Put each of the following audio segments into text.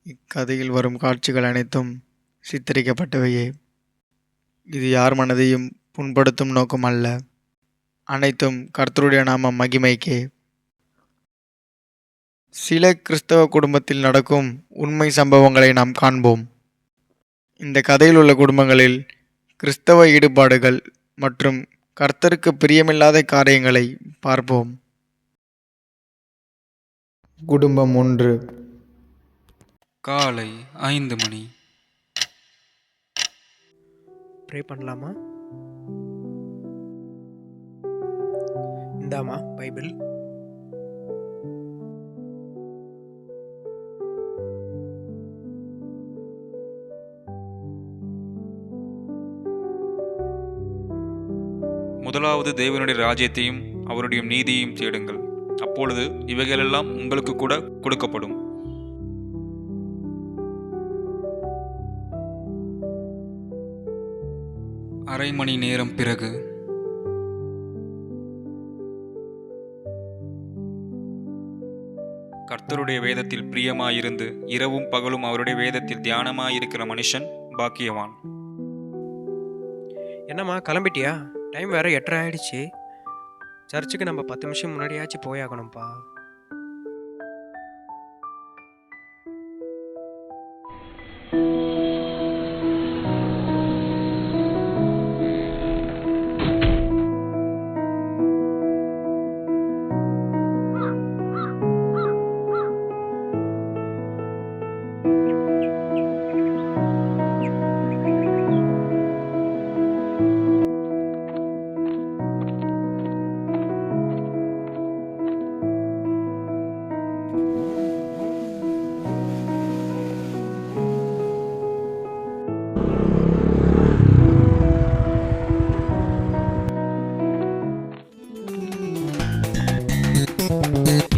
இக்கதையில் வரும் காட்சிகள் அனைத்தும் சித்தரிக்கப்பட்டவையே. இது யார் மனதையும் புண்படுத்தும் நோக்கம் அல்ல. அனைத்தும் கர்த்தருடைய நாம மகிமைக்கே. சில கிறிஸ்தவ குடும்பத்தில் நடக்கும் உண்மை சம்பவங்களை நாம் காண்போம். இந்த கதையில் உள்ள குடும்பங்களில் கிறிஸ்தவ ஈடுபாடுகள் மற்றும் கர்த்தருக்கு பிரியமில்லாத காரியங்களை பார்ப்போம். குடும்பம் 1. காலை 5 மணி. ப்ரே பண்ணலாமா? இந்தாமா பைபிள். முதலாவது தேவனுடைய ராஜ்யத்தையும் அவருடைய நீதியையும் தேடுங்கள், அப்பொழுது இவைகளெல்லாம் உங்களுக்கு கூட கொடுக்கப்படும். அரை மணி நேரம் பிறகு. கர்த்தருடைய வேதத்தில் பிரியமாயிருந்து இரவும் பகலும் அவருடைய வேதத்தில் தியானமாயிருக்கிற மனுஷன் பாக்கியவான். என்னம்மா கிளம்பிட்டியா? டைம் வேற 8:30 ஆயிடுச்சு. சர்ச்சுக்கு நம்ம 10 நிமிஷம் முன்னாடியாச்சும் போயாகணும்ப்பா.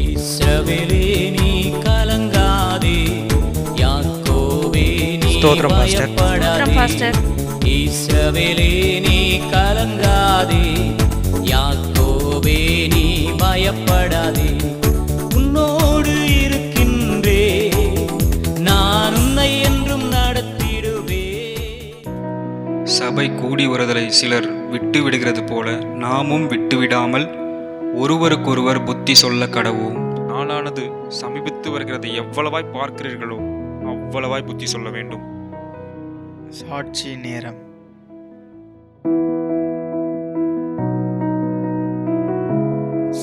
இஸ்ரவேலே நீ கலங்காதே, யாக்கோபே நீ ஸ்தோத்திரம் பாஸ்டர். பயப்படாதே. இஸ்ரவேலே நீ கலங்காதே, யாக்கோபே நீ பயப்படாதே. உன்னோடு இருக்கின்றே, நான் உன்னை என்றும் நடத்திடுவே. சபை கூடி வருதலை சிலர் விட்டு விடுகிறது போல நாமும் விட்டுவிடாமல் ஒருவருக்கொருவர் புத்தி சொல்ல கடவோம். நாளானது சமீபித்து வருகிறது, எவ்வளவாய் பார்க்கிறீர்களோ அவ்வளவாய் புத்தி சொல்ல வேண்டும். சாட்சி நேரம்.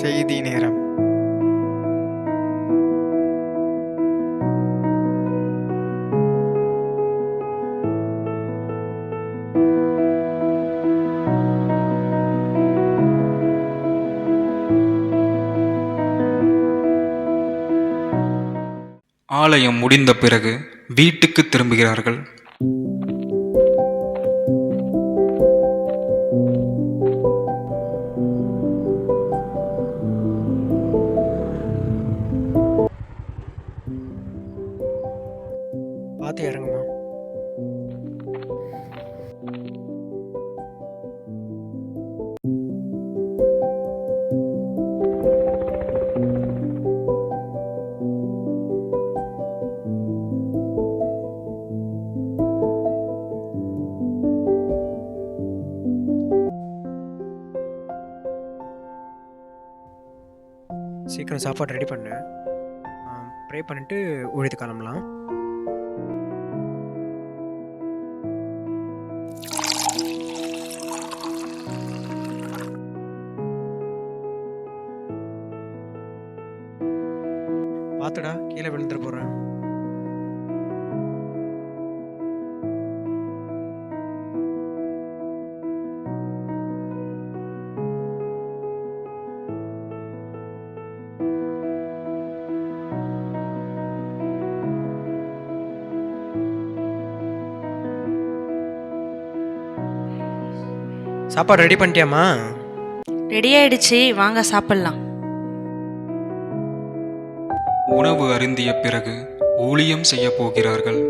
செய்தி நேரம். ஆலயம் முடிந்த பிறகு வீட்டுக்கு திரும்புகிறார்கள். பார்த்து இறங்குமா. சீக்கிரம் சாப்பாடு ரெடி பண்ணு. ப்ரே பண்ணிட்டு ஊழியத்து கிளம்பலாம். பார்த்துடா, கீழே விழுந்துட போகிறேன். சாப்பாடு ரெடி பண்ணிட்டியாம்மா? ரெடி ஆயிடுச்சு, வாங்க சாப்பிடலாம். உணவு அருந்திய பிறகு ஊழியம் செய்ய போகிறார்கள்.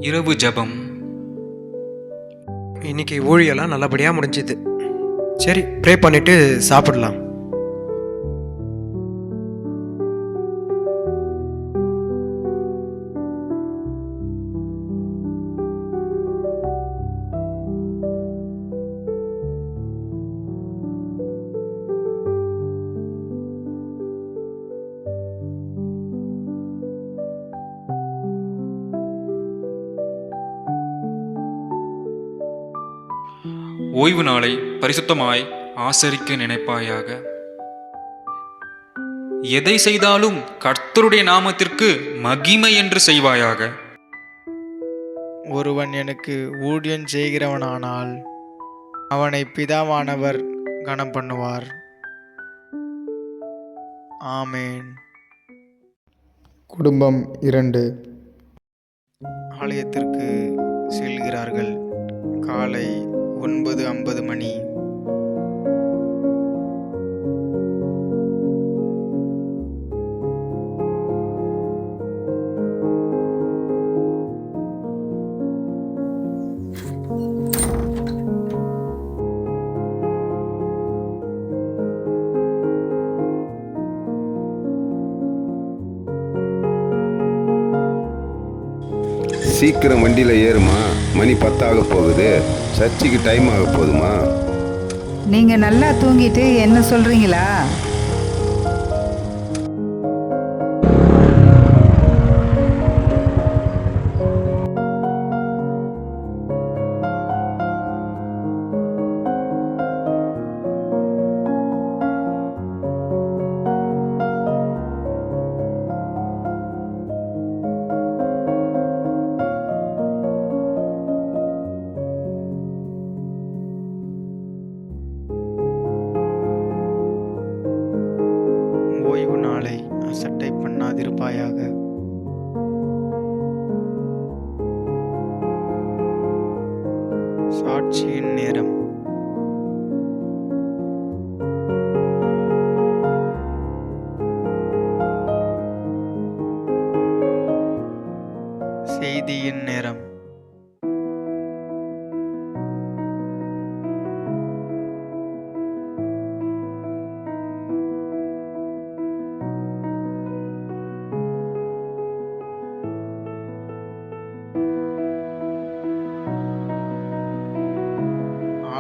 இரவு ஜெபம். இன்னைக்கு ஊழியெல்லாம் நல்லபடியாக முடிஞ்சுது. சரி, ப்ரே பண்ணிட்டு சாப்பிடலாம். ஓய்வு நாளை பரிசுத்தமாய் ஆசரிக்க நினைப்பாயாக. எதை செய்தாலும் கர்த்தருடைய நாமத்திற்கு மகிமை என்று செய்வாயாக. ஒருவன் எனக்கு ஊழியம் செய்கிறவனானால் அவனை பிதாவானவர் கனம் பண்ணுவார். ஆமேன். குடும்பம் 2 ஆலயத்திற்கு செல்கிறார்கள். காலை 9:50 மணி. சீக்கிரம் வண்டியில் ஏறுமா, மணி 10 ஆக போகுது. சர்ச்சுக்கு டைம் ஆக போகுதுமா. நீங்க நல்லா தூங்கிட்டு என்ன சொல்றீங்களா? ஓய்வு நாளை அசட்டை பண்ணாதிருப்பாயாக. சாட்சியின் நேரம். செய்தியின் நேரம்.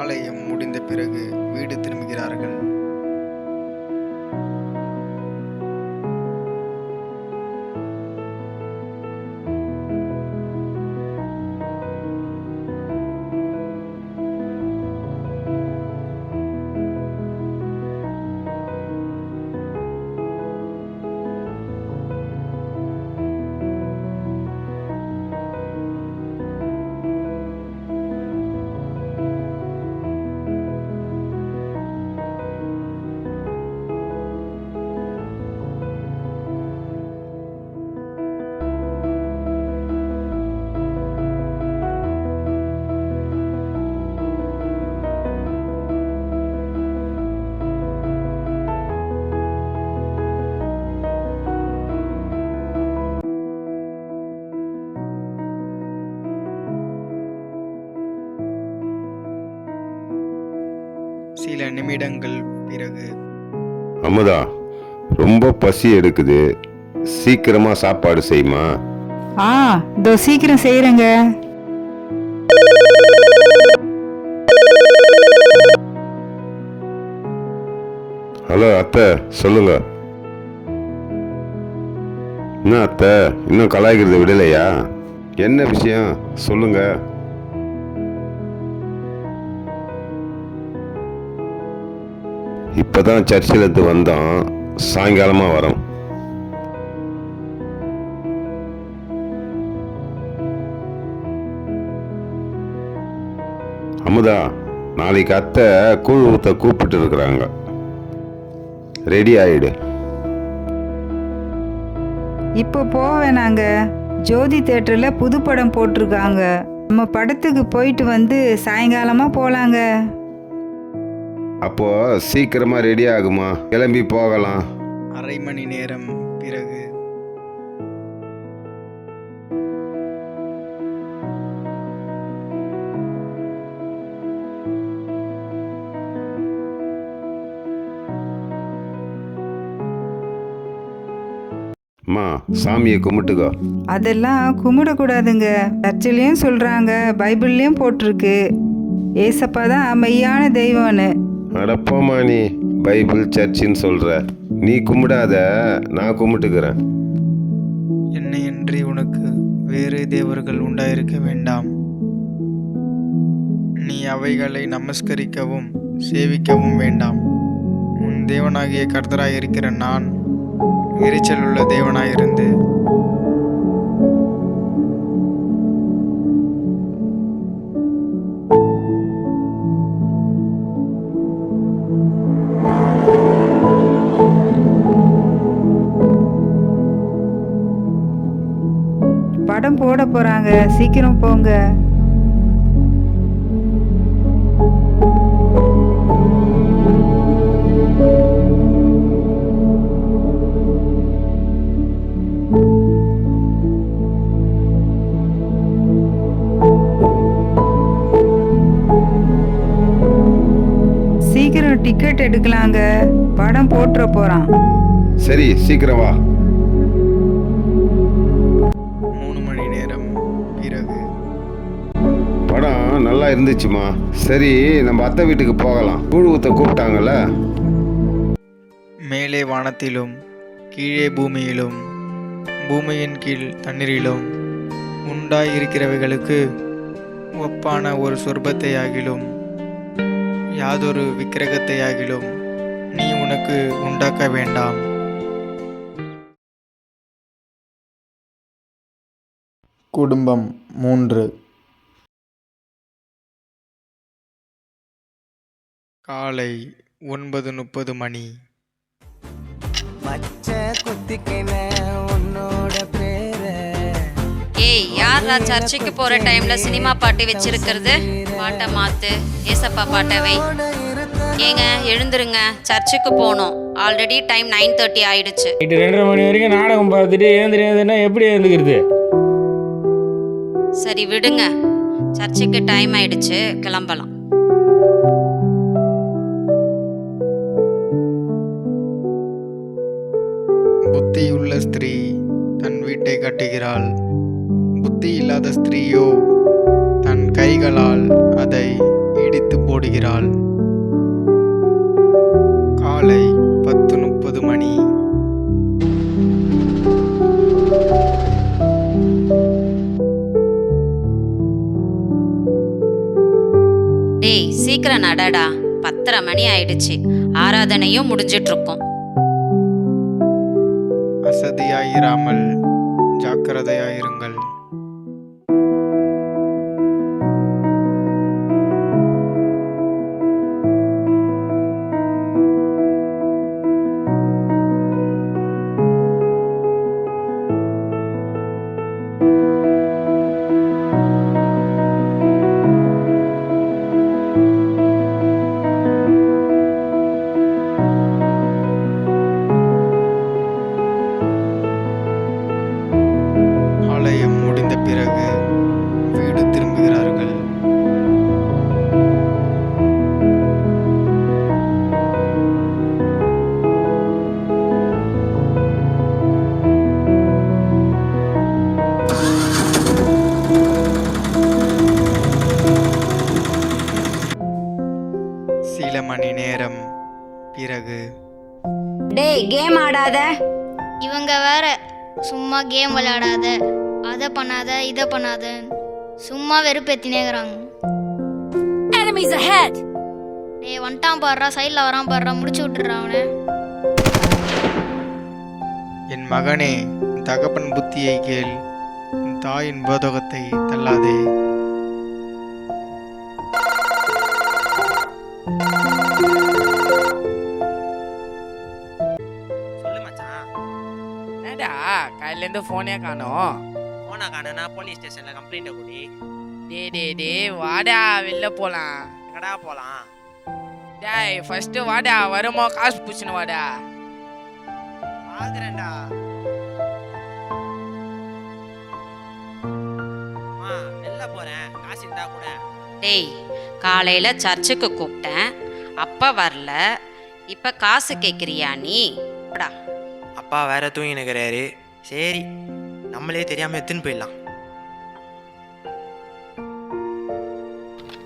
ஆலயம் முடிந்த பிறகு வீடு திரும்புகிறார்கள். சில நிமிடங்கள் பிறகு. அமுதா, ரொம்ப பசி எடுக்குது, சீக்கிரமா சாப்பாடு செய்யுமா. இதோ சீக்கிரம் செய்யறேங்க. ஹலோ அத்தை, சொல்லுங்க. என்ன அத்தை, இன்னும் கலாய்க்கிறத விடலையா? என்ன விஷயம் சொல்லுங்க. இப்பதான் சர்ச்சில் இருந்து வந்தோம், சாயங்காலமா வரோம். அமுதா, நாளைக்கு அத்தை கூழ் ஊத்த கூப்பிட்டு இருக்கிறாங்க, ரெடி ஆயிடு. இப்போ போவேனாங்க. ஜோதி தியேட்டர்ல புது படம் போட்டிருக்காங்க. நம்ம படத்துக்கு போயிட்டு வந்து சாயங்காலமா போலாங்க. அப்போ சீக்கிரமா ரெடி ஆகுமா, கிளம்பி போகலாம். அரை மணி நேரம் பிறகு. அம்மா சாமியை கும்பிட்டுக்கோ. அதெல்லாம் கும்பிடக்கூடாதுங்க. சர்ச்சிலையும் சொல்றாங்க, பைபிள்லயும் போட்டிருக்கு ஏசப்பா தான் மெய்யான தெய்வம்னு. அடப்போமா நீ பைபிள் சர்ச்சின்னு சொல்ற. நீ கும்பிடாத, நான் கும்பிட்டுக்கிறேன். என்னையன்றி உனக்கு வேறு தேவர்கள் உண்டாயிருக்க வேண்டாம். நீ அவைகளை நமஸ்கரிக்கவும் சேவிக்கவும் வேண்டாம். உன் தேவனாகிய கர்த்தராயிருக்கிற நான் எரிச்சல் உள்ள தேவனாயிருந்து படம் போட போறாங்க, சீக்கிரம் போங்க. சீக்கிரம் டிக்கெட் எடுக்கலாங்க, படம் போட்டுற போறான். சரி சீக்கிரம் வா. 3 மணி நேரம் பிறகு. படம் நல்லா இருந்துச்சுமா. சரி நம்ம அத்தை வீட்டுக்கு போகலாம். கூழ் ஊத்த கூப்பிட்டாங்கல்ல. மேலே வானத்திலும் கீழே பூமியிலும் பூமியின் கீழ் தண்ணீரிலும் உண்டாயிருக்கிறவைகளுக்கு ஒப்பான ஒரு சொர்பத்தையாகிலும் யாதொரு விக்கிரகத்தையாகிலும் நீ உனக்கு உண்டாக்க வேண்டாம். குடும்பம் 3. காலை 9:30 மணி. ஏய், யாரா சர்ச்சுக்கு போற டைம்ல சினிமா பாட்டு வச்சிருக்கிறது? பாட்டை மாத்து, ஏசப்பா பாட்டை வை. ஏங்க எழுந்துருங்க, சர்ச்சுக்கு போகணும். ஆல்ரெடி டைம் 9:30 ஆயிடுச்சு. நைட்டு 2:30 மணி வரைக்கும் நாடகம் பார்த்துட்டு எழுந்துருந்தா எப்படி எழுந்துக்கிறது? சரி விடுங்க, சர்ச்சுக்கு டைம் ஆயிடுச்சு, கிளம்பலாம். புத்தியுள்ள ஸ்திரீ தன் வீட்டை கட்டுகிறாள், புத்தி இல்லாத ஸ்திரீயோ தன் கைகளால் அதை இடித்து போடுகிறாள். காலை 10:30 மணி. டேய் சீக்கிரம் நடடா, 10:30 மணி ஆயிடுச்சு, ஆராதனையும் முடிஞ்சிட்டு இருக்கோம். அசதியாயிராமல் ஜாக்கிரதையாயிருங்கள். ஆலயம் முடிந்த பிறகு வீடு திரும்புகிறார்கள். சில மணி நேரம் பிறகு. டேய் கேம் ஆடாத. இவங்க வேற சும்மா கேம் விளையாடாத, அதை பண்ணாத இதை பண்ணாத, சும்மா வெறுப்பேத்தினேங்கிறாங்க. Enemies ahead. டேய் வந்துட்டான் பாடுறா, சைடில் வரான் பாடுறா, முடிச்சு விட்டுறா அவனை. என் மகனே, உன் தகப்பன் புத்தியை கேள், உன் தாயின் போதகத்தை தள்ளாதே. சொல்லு மச்சான். ஏடா கையிலேருந்து ஃபோனே காணோம். போனா காணுனா போலீஸ் ஸ்டேஷன்ல கம்ப்ளைண்ட் கொடி. டே வாடா வெளில போலாம். எங்கடா போலாம்? டேய் ஃபர்ஸ்ட் வாடா, வருமா காசு பூச்சின்னு வாடா. ஆகுறேன்டா. வெளில போறேன், காசு இருந்தா கூட. டேய் காலையில சர்ச்சுக்கு கூப்பிட்டேன், அப்பா வரல, இப்ப காசு கேட்குறியா நீ? அப்பா வேற தூங்கி நிற்கிறாரு, சரி, நம்மளே தெரியாமல் எடுத்துன்னு போயிடலாம்.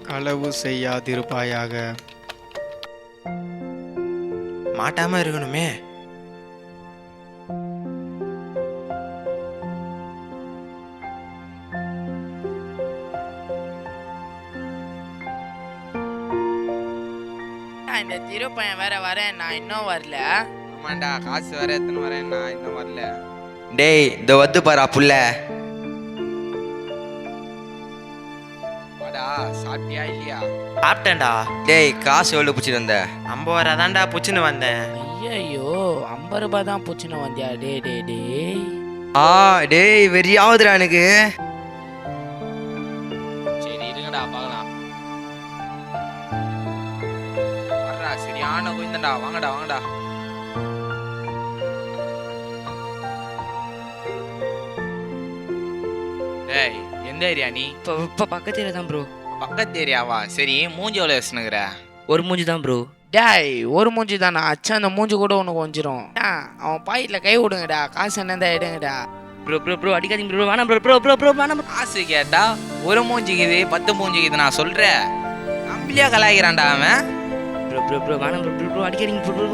களவு செய்யாதிருப்பாயாக. மாட்டாமல் இருக்கணுமே. இந்த திரு பையன் வேற வரேன், நான் இன்னும் வரல. ஆமாண்டா, காசு வேற எத்தனை வரேன், நான் இன்னும் வரல. டேய், இந்த வந்து பாரா புள்ள. வாடா, சாப்பிட்டியா இல்லையா? சாப்பிட்டேன்டா. டேய், காசு எவ்வளோ பிடிச்சிட்டு வந்த? 50 ரூபா தான்டா பிடிச்சின்னு வந்தேன். ஐயோ, 50 ரூபாய் தான் பூச்சின்னு வந்தியா? டே டே டே. டேய் வெறியாவதுடா எனக்கு. சரி இருங்கடா பார்க்கலாம். வர்றா, சரியான குயிந்தண்டா. வாங்கடா வாங்கடா. டேய், எந்த ஏரியா நீ? இப்போ பக்கத்து ஏரியா தான் ப்ரோ. பக்கத்து ஏரியாவா? சரி, மூஞ்சி எவ்வளோ வச்சுனுக்குற? ஒரு மூஞ்சி தான் ப்ரோ. டேய், ஒரு மூஞ்சி தானா? அச்சா, அந்த மூஞ்சி கூட உனக்கு கொஞ்சிரும். அவன் பாக்கெட்டில் கை விடுங்கடா, காசு என்னதான் எடுங்கடா. ப்ரோ ப்ரோ ப்ரோ அடிக்காதீங்க ப்ரோ, வேணாம் ப்ரோ ப்ரோ ப்ரோ ப்ரோ வேணாம். காசு கேட்டா ஒரு மூஞ்சிக்குது 10 மூஞ்சிக்குது நான் சொல்கிறேன். நம்பிலியா கலாய்க்கிறான்டா அவன். ப்ரோ ப்ரோ ப்ரோ வேணாம் ப்ரோ ப்ரோ ப்ரோ அடிக்காதீங்க ப்ரோ ப்ரோ.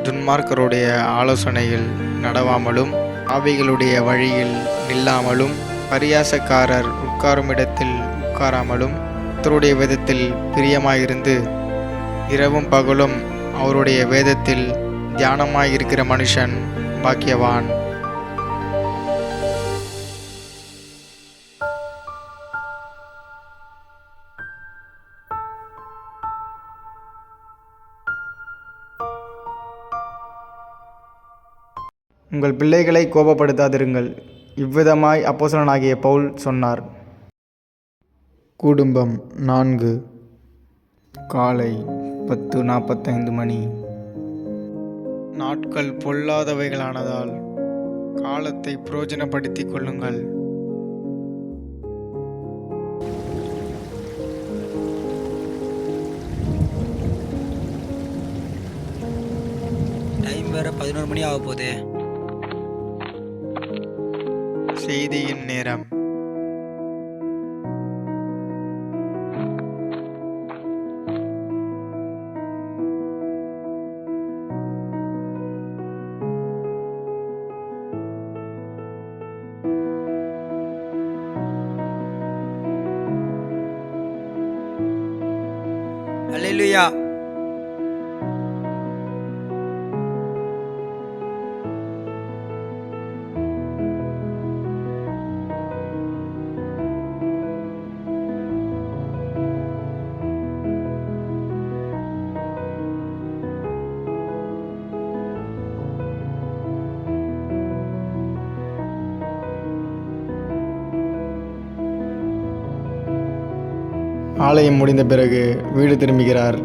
துன்மார்க்கருடைய ஆலோசனையில் நடவாமலும் ஆவிகளுடைய வழியில் நில்லாமலும் பரியாசக்காரர் உட்காரும் இடத்தில் உட்காராமலும் கர்த்தருடைய வேதத்தில் பிரியமாயிருந்து இரவும் பகலும் அவருடைய வேதத்தில் தியானமாயிருக்கிற மனுஷன் பாக்கியவான். உங்கள் பிள்ளைகளை கோபப்படுத்தாதிருங்கள். இவ்விதமாய் அப்போஸ்தலனாகிய பவுல் சொன்னார். குடும்பம் 4. காலை 10:45 மணி. நாட்கள் பொல்லாதவைகளானதால் காலத்தை பிரயோஜனப்படுத்திக் கொள்ளுங்கள். டைம் வேற 11 மணி ஆக போகுது. செய்தியின் நேரம். அல்லேலூயா. ஆலயம் முடிந்த பிறகு வீடு திரும்புகிறார்.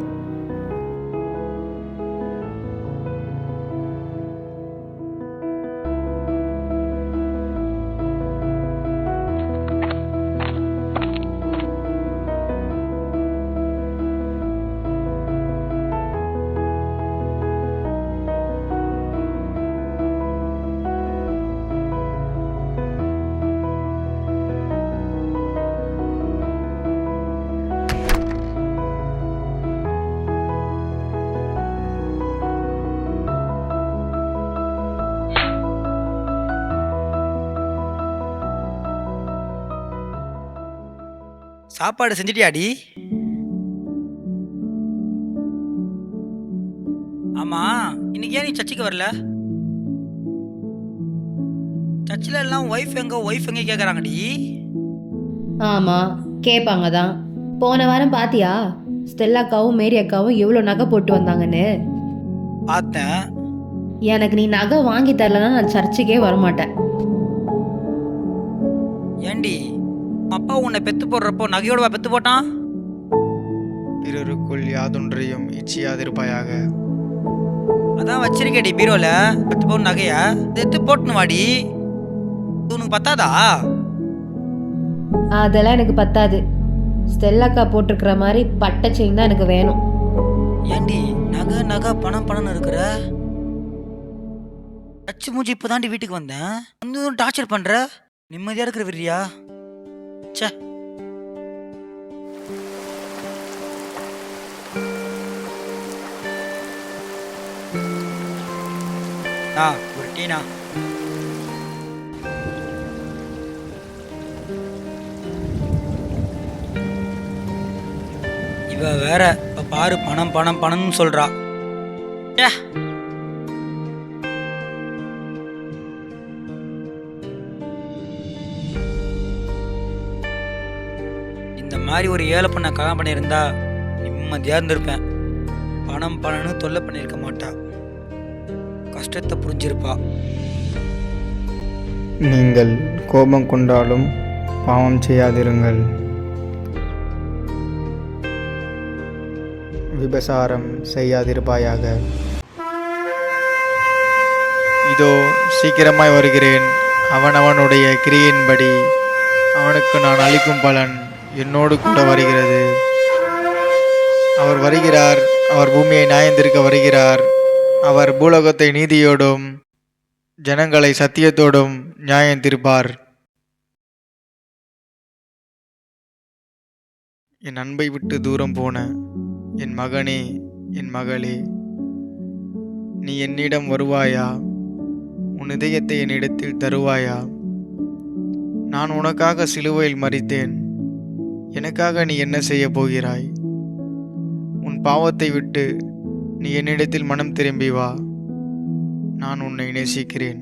சாப்பாடு செஞ்சிட்டியாடி? ஆமா, இன்னைக்கு ஏன் நீ சர்ச்சுக்கு வரல? சர்ச்சில் எல்லாம் ஒய்ஃப் எங்க கேட்குறாங்கடி. ஆமாம், கேட்பாங்க தான். போன வாரம் பாத்தியா ஸ்டெல்லாக்காவும் மேரி அக்காவும் எவ்வளோ நகை போட்டு வந்தாங்கன்னு? பார்த்தேன். எனக்கு நீ நகை வாங்கி தரலன்னா நான் சர்ச்சுக்கே வரமாட்டேன். ஏண்டி, அப்பா உன்னை பெத்து போடுறப்போ நகையோடவா பெத்து போட்டான்? பிறருக்குள் யாதொன்றையும் இச்சியாதிருப்பாயாக. அதான் வச்சிருக்கேடி பீரோல 10 பவுன் நகைய எடுத்து போட்டுன்னு வாடி. உனக்கு பத்தாதா? அதெல்லாம் எனக்கு பத்தாது. ஸ்டெல்லாக்கா போட்டிருக்கிற மாதிரி பட்டை செயின் தான் எனக்கு வேணும். ஏண்டி நகை நகை பணம் பணம்னு இருக்கிற? அச்சு மூஞ்சி இப்போ தாண்டி வீட்டுக்கு வந்தேன் வந்து டார்ச்சர் பண்ற. நிம்மதியா இருக்கிற விரியா? ச்சே. ஒரு டீனா. இவ வேற இப்ப பாரு பணம் பணம் பணம்னு சொல்றா. ச்சே. இந்த மாதிரி ஒரு ஏழை பண்ண கல்யாணம் பண்ணியிருந்தா நிம்மதியா இருந்திருப்பேன். பணம் பணம்னு தொல்லை பண்ணியிருக்க மாட்டா. கஷ்டத்தை புரிஞ்சிருப்பா. நீங்கள் கோபம் கொண்டாலும் பாவம் செய்யாதிருங்கள். விபசாரம் செய்யாதிருப்பாயாக. இதோ சீக்கிரமாய் வருகிறேன். அவனவனுடைய கிரியின்படி அவனுக்கு நான் அளிக்கும் பலன் என்னோடு கூட வருகிறது. அவர் வருகிறார். அவர் பூமியை நியாயந்திருக்க வருகிறார். அவர் பூலோகத்தை நீதியோடும் ஜனங்களை சத்தியத்தோடும் நியாயந்திருப்பார். என் அன்பை விட்டு தூரம் போன என் மகனே, என் மகளே, நீ என்னிடம் வருவாயா? உன் இதயத்தை என்னிடத்தில் தருவாயா? நான் உனக்காக சிலுவையில் மரித்தேன். எனக்காக நீ என்ன செய்ய போகிறாய்? உன் பாவத்தை விட்டு நீ என்னிடத்தில் மனம் திரும்பி வா. நான் உன்னை நேசிக்கிறேன்.